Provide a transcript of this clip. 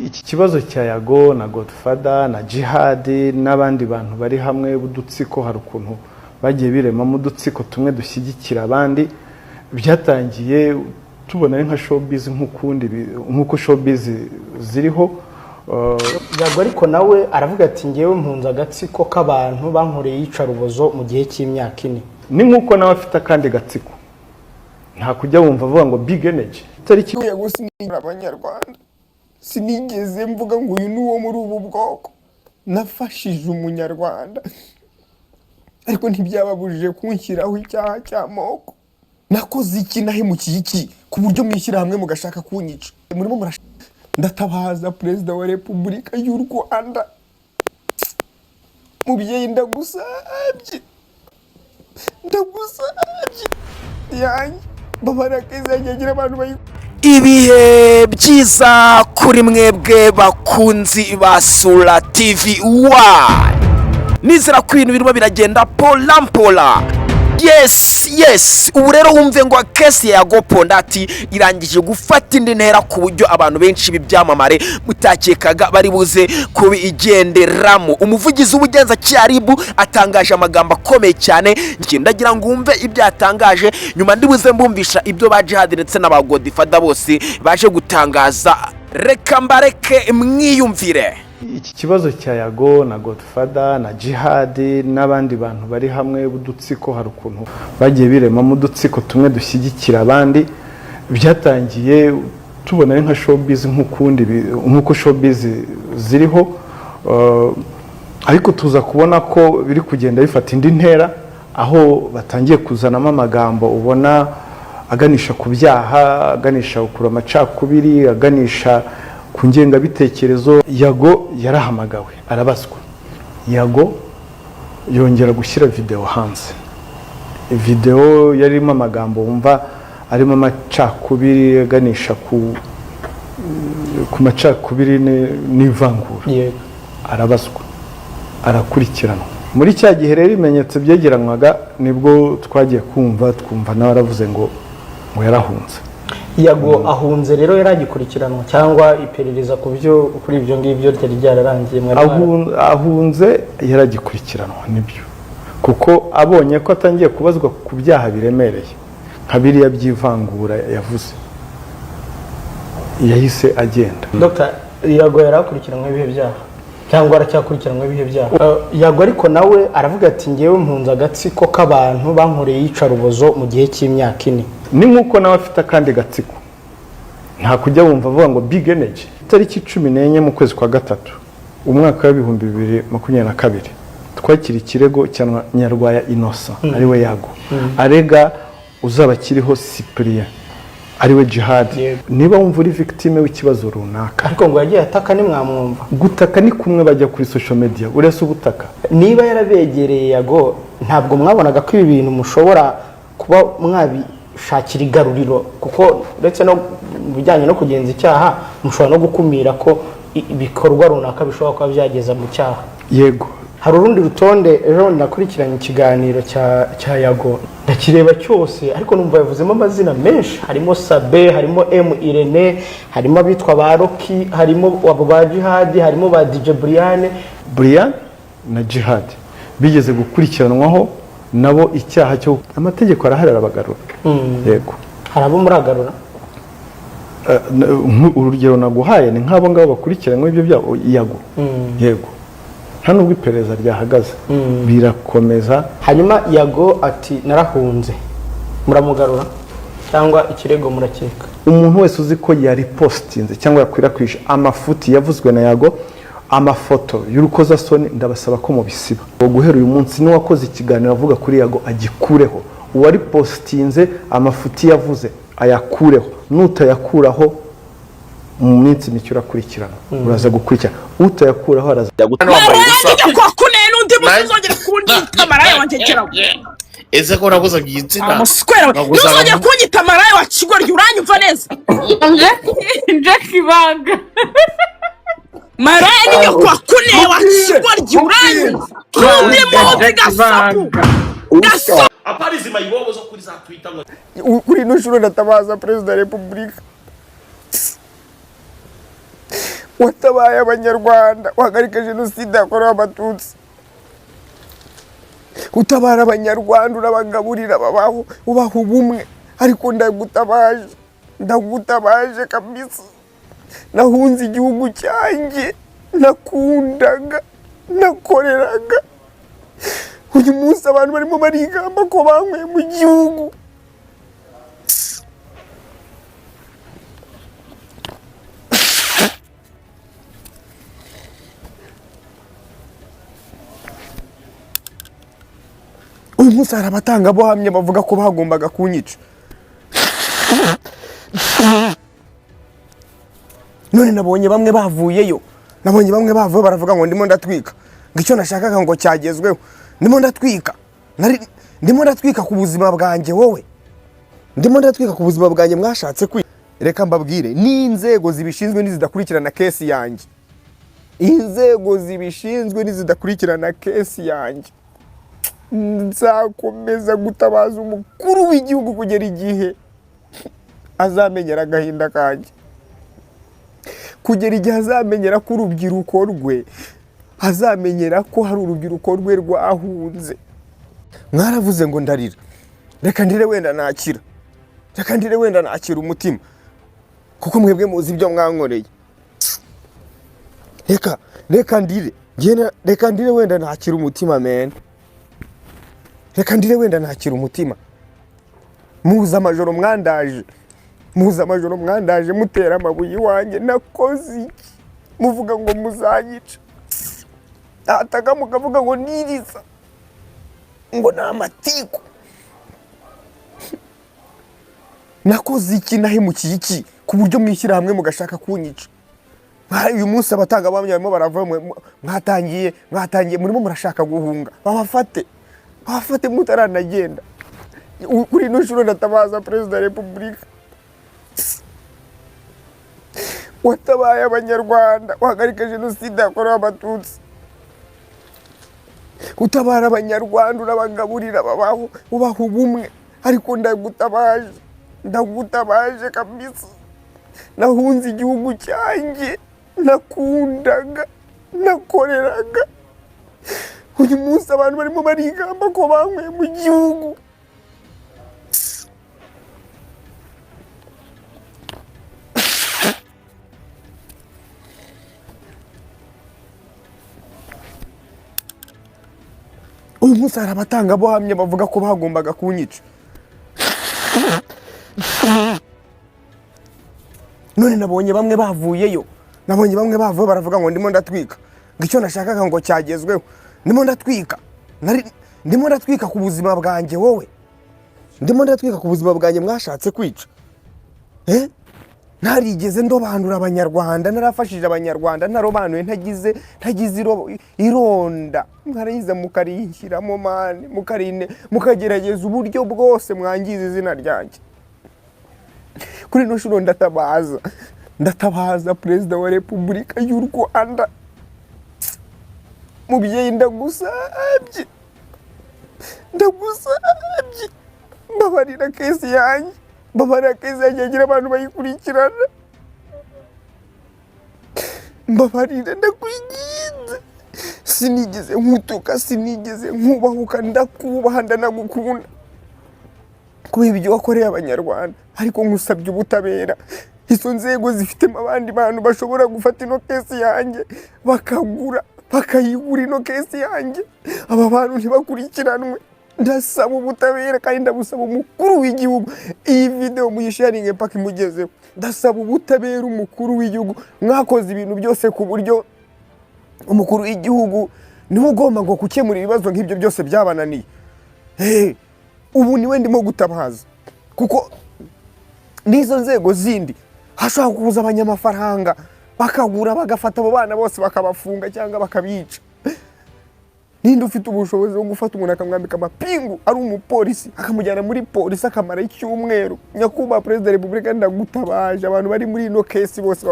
iki kibazo cya Yago na Godfather na Jihad n'abandi bantu bari hamwe budutsiko hari ukuntu bagiye birema mu dutsiko tumwe dushyigikira abandi byatangiye tubona nka showbiz nkuko showbiz ziriho. Yago ariko nawe aravuga ati ngewe mpunza agatsiko k'abantu bankoreye yicarubozo mu gihe cy'imyaka 4. Ni nkuko nawe afite kandi gatsiko nta kujya wumva avuga ngo big energy tariki Yago sinigera abanyarwanda sinigeze mvuga ngo uyu ni uwo muri ubu bwoko nafashije umunyarwanda ariko ntibyababujije kunshyiraho icyaha cy'amoko nakoze iki nahemukiye iki ku buryo mwishyira hamwe mugashaka kunyica murimo ndatabaza Perezida wa Repubulika y'u Rwanda mubyeyi ndagusabye yanjye babarakeza yagira abantu bayi ibihe byiza kuri mwebwe bakunzi ba Sura TV 1 nizera ko ibintu birimo biragenda polampola. Yes ubu rero wumve ngo kesi ya Yago Pondati irangije gufata indi ntera ku buryo abantu benshi bibyamamare mutakekaga bari buze kubigenderamo. Umuvugizi w'ubugenza cyaribu atangaje amagambo akomeye cyane ndagira ngo umve ibyo yatangaje nyuma ndibuze mbumvisha ibyo ba Jihad ndetse n'aba Godfather bose baje gutangaza. Reka mbareke mwiyumvire. Iki kibazo cya Yago na Godfather na Jihad n'abandi bantu bari hamwe budutsiko hari ukuntu bagiye birema mu dutsiko tumwe dushyigikira abandi byatangiye tubona nka showbiz nkuko showbiz ziriho. Ariko tuza kubona ko biri kugenda bifata indi ntera aho batangiye kuzanamo amagambo ubona aganisha ku byaha, aganisha ukura amacakubiri, aganisha kungenga bitekerezo. Yago yarahamagawe arabaswa. Yago yongera gushyira video hanze. Video yarimo amagambo wumva arimo amacakubiri aganisha ku macakubiri n'ivangura. Arabaswa arakurikirana. Muri cya gihe rero imenyetso byegeranwaga nibwo twagiye twumva nawe aravuze ngo yarahunze. Yago ahunze rero yaragikurikiranwa cyangwa iperereza kuri ibyo ngibyo ryari ryararangiye ahunze yaragikurikiranwa nibyo kuko abonye ko atangiye kubazwa ku byaha biremereye nka biriya by'ivangura yavuze yahise agenda. Dr. Yago yarakurikiranwa ibihe byaha cyangwa aracyakurikiranwa ibihe byaha. Yago ariko nawe aravuga ati ngewe mpunza agatsiko k'abantu bankoreye yicarubozo mu gihe cy'imyaka 4. Ni nkuko nawe afite kandi gatsiko nta kujya wumva avuga ngo big energy tariki 14 mu kwezi kwa gatatu umwaka wa 2022 twakira ikirego cya Nyarwaya Innocent ariwe Yago arega uzabakiriho Cyprien ariwe Jihad. Niba wumva uri victime w'ikibazo runaka ariko ngo yagiye ataka ni mwamwumva gutaka ni kumwe bajya kuri social media urese ubutaka. Niba yarabegereye Yago ntabwo mwabonaga ko ibi bintu mushobora kuba mwabishakira igaruriro kuko ndetse no bijyanye no kugenza icyaha mushobora no gukumira ko ibikorwa runaka bishobora kuba byageza mu cyaha. Yego hari urundi rutonde ejo nakurikiranye ikiganiro cya Yago ndakireba cyose ariko numva yavuzemo amazina menshi harimo Sabe harimo M Irene harimo abitwa ba Rocky harimo abo ba Jihad harimo ba DJ Brian na Jihad bigeze gukurikiranwaho nabo icyaha cyo amategeko araharira abagarura. Yego harabo muragarura urugero naguhaye ni nk'abo ngabo bakurikiranywe ibyo byabo Yago. Yego hano ubwo iperereza ryahagaze birakomeza. Hanyuma Yago ati narahunze muramugarura cyangwa ikirego murakeka. Umuntu wese uzi ko yari postinze cyangwa yakwirakwije amafuti yavuzwe na Yago amafoto y'urukozasoni ndabasaba ko mubisiba. Guhera uyu munsi ni wakoze ikiganiro avuga kuri Yago agikureho. Uwari postinze amafuti yavuze ayakureho nutayakuraho mu minsi mike urakurikirana uraza gukurikirana utayakuraho araza kwa kune n'undi muzongera kunyita maraya wanjekeraho. Ese ko nakoze byitsina uzongera kunyita maraya wa kigoryi uranyumva neza. Jackie Banga maraya ni kwa kune wa kigoryi uranyumva n'undi muzi gasapu aparizi mayibobo zo kuri za Twitter ngo kuri no shuro ndatabaza Perezida wa Repubulika watabaye abanyarwanda wahagarika jenoside yakorewe abatutsi, utabara abanyarwanda urabagaburira babaho ubaha ubumwe, ariko ndagutabaje kabisa. Nahunze igihugu cyanjye nakundaga nakoreraga, uyu munsi abantu barimo barigamba ko banyweye mu gihugu. Uyu munsi hari abatangabuhamya bavuga ko bagombaga kunyica, none nabonye bamwe bavuyeyo, baravuga ngo ndimo ndatwika, ngo icyo nashakaga ngo cyagezweho, ndimo ndatwika ku buzima bwanjye, wowe ndimo ndatwika ku buzima bwanjye mwashatse kwi. Reka mbabwire, n'inzego zibishinzwe nizidakurikirana kesi yanjye, inzego zibishinzwe nizidakurikirana kesi yanjye, nzakomeza gutabaza umukuru w'igihugu kugera igihe azamenyera agahinda kanjye, kugera igihe azamenyera ko urubyiruko rwe, azamenyera ko hari urubyiruko rwe rwahunze. Mwaravuze ngo ndarira, reka ndire wenda nakira, umutima, kuko mwebwe muzi ibyo mwankoreye. Reka ndire wenda nakira umutima, men. Reka ndire wenda nakira umutima. Muza amajoro mwandaje mutera amabuye iwanjye, nakoze iki? Muvuga ngo muzanyica, ataga mukavuga ngo niriza, ngo ni amatiku. Nakoze iki? Nahemukiye iki ku buryo mwishyira hamwe mugashaka kunyica? Uyu munsi abatangabuhamya barimo barava, mwatangiye murimo murashaka guhunga, babafate mutaranagenda. Kuri ino nshuro ndatabaza Perezida wa Repubulika, watabaye abanyarwanda wahagarika jenoside yakorewe abatutsi, utabara abanyarwanda urabagaburira babaho ubaha ubumwe, ariko ndagutabaje kabisa. Nahunze igihugu cyanjye nakundaga nakoreraga, uyu munsi abantu barimo barigamba ko banyweye mu gihugu. Uyu munsi hari abatangabuhamya bavuga ko bagombaga kunyica, none nabonye bamwe bavuyeyo, baravuga ngo ndimo ndatwika, ngo icyo nashakaga ngo cyagezweho, ndimo ndatwika ku buzima bwanjye, wowe ndimo ndatwika ku buzima bwanjye mwashatse kwica. Ntarigeze ndobanura abanyarwanda, narafashije abanyarwanda, narobanuye ntagize ironda, mwarayiza mukarinshyiramo mane, mukagerageza uburyo bwose mwangiza izina ryanjye. Kuri ino nshuro ndatabaza Perezida wa Repubulika y'u Rwanda, mubyeyi ndagusabye, mbabarira kesi yanjye, yagira abantu bayikurikirana, mbabarira ndakwinginze. Sinigeze nkutuka, sinigeze nkubahuka, ndakubaha ndanagukunda kubera ibyo wakoreye abanyarwanda, ariko nkusabye ubutabera. Izo nzego zifitemo abandi bantu bashobora gufata ino kesi yanjye bakayigura ino kesi yanjye, aba bantu ntibakurikiranwe. Ndasaba ubutabera kandi ndabusaba umukuru w'igihugu, iyi video muyisharinge paka imugezeho. Ndasaba ubutabera umukuru w'igihugu, mwakoze ibintu byose ku buryo umukuru w'igihugu niwe ugomba ngo gukemura ibibazo nk'ibyo byose byabananiye. Ubu niwe ndimo gutabaza, kuko n'izo nzego zindi hashobora kuza abanyamafaranga bakagura bagafata abo bana bose bakabafunga cyangwa bakabica. Ninde ufite ubushobozi bwo gufata umuntu akamwambika amapingu ari umupolisi akamujyana muri polisi akamara icyumweru? Nyakubahwa Perezida wa Repubulika, ndagutabaje abantu bari muri ino kesi bose